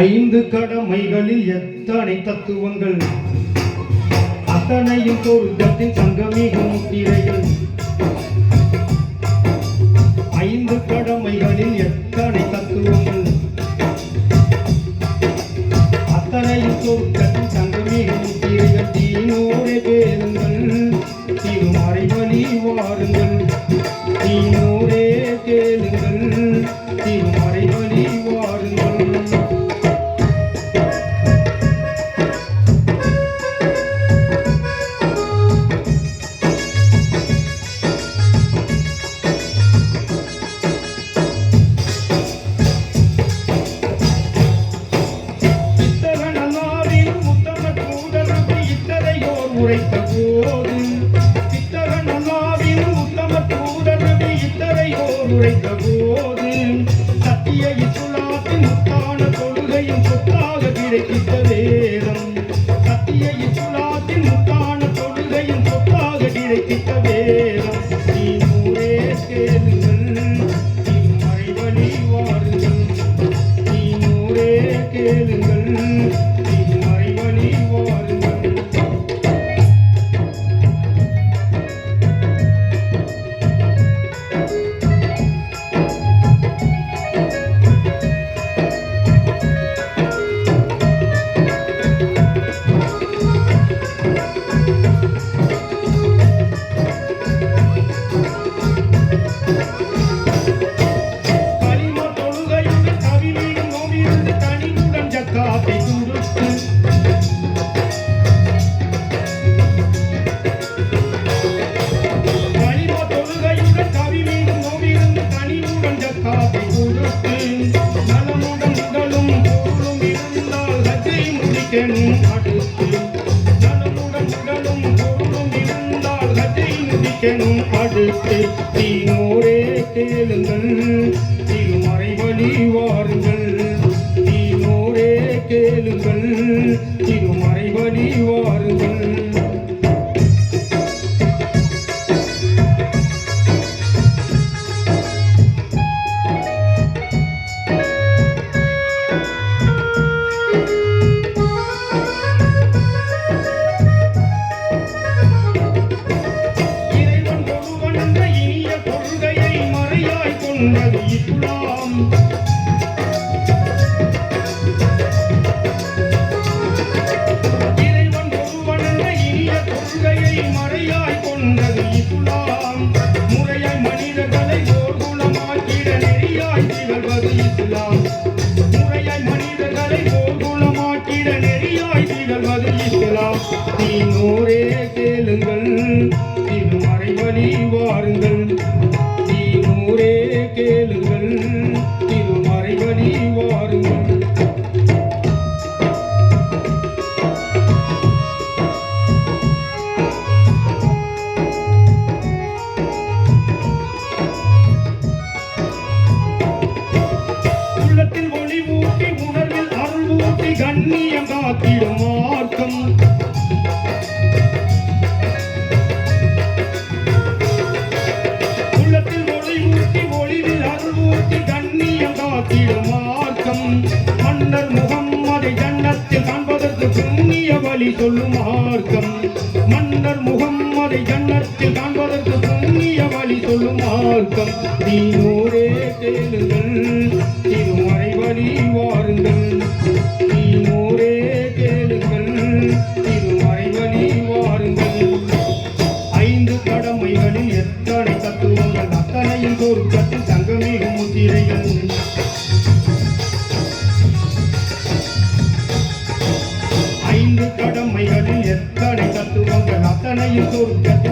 ஐந்து கடமைகளில் எத்தனை தத்துவங்கள், அத்தனையும் சொர்க்கத்தின் சங்கமிகும் முத்திரைகள். ஐந்து கடமைகளில் எத்தனை தத்துவங்கள், அத்தனையும் சொர்க்கத்தின் சங்கமிகும் முத்திரைகள். தீனோரே கேளுங்கள், திருமறை வழி வாருங்கள். தீனோரே கேளுங்கள், திருமறை வழி வாருங்கள். உரைத்த போது பித்தகன் அல்லாவின் உத்தம தூதர் நபி இத்தரையோர் உரைத்த போது சத்திய இஸ்லாத்தின் முத்தான தொழுகையும் சொத்தாக கிடைத்த வேதம். சத்திய இஸ்லாத்தின் முத்தான தொழுகையும் சொத்தாக கிடைத்த வேதம். தீனோரே கேளுங்கள், திருமறை வழி வாருங்கள். தீனோரே கேளுங்கள், திருமறை வழி வாருங்கள். அடுத்து தீனோரே கேளுங்கள், திருமறை வழி வாருங்கள். தீனோரே கேளுங்கள், திருமறை வழி வாருங்கள். இஸ்லாம் இறைவன் ஒருவன் என்ற இனிய கொள்கையை மறையாய் கொண்டது இஸ்லாம். முறையாய் மனிதர்களை ஓர்குலமாக்கிட நெறியாய் திகழ்வது இஸ்லாம். முறையாய் மனிதர்களை ஓர்குலமாக்கிட நெறியாய் திகழ்வது இஸ்லாம். தீனோரே கேளுங்கள், திருமறை வழி வாருங்கள். தீனோரே கேளுங்கள், திருமறை வழி வாருங்கள். உள்ளத்தில் ஒளி ஊட்டி உணர்வில் அருள் ஊட்டி கண்ணியம் காத்திடும் மார்க்கம். மன்னர் முகம்மதை ஜன்னத்தில் காண்பதற்கு புண்ணிய வழி சொல்லும் மார்க்கம். மன்னர் முகம்மதை ஜன்னத்தில் காண்பதற்கு புண்ணிய வழி சொல்லும் மார்க்கம். தீனோரே கேளுங்கள், திருமறை வழி வாருங்கள். தீனோரே கேளுங்கள், திருமறை வழி வாருங்கள். ஐந்து கடமைகளில் எத்தனை தத்துவங்கள், அத்தனையும் சொர்க்கத்தில் சங்கமிகும் முத்திரைகள். ஐந்து கடமைகளில் எத்தனை தத்துவங்கள், அத்தனையும் சொர்க்கத்தில்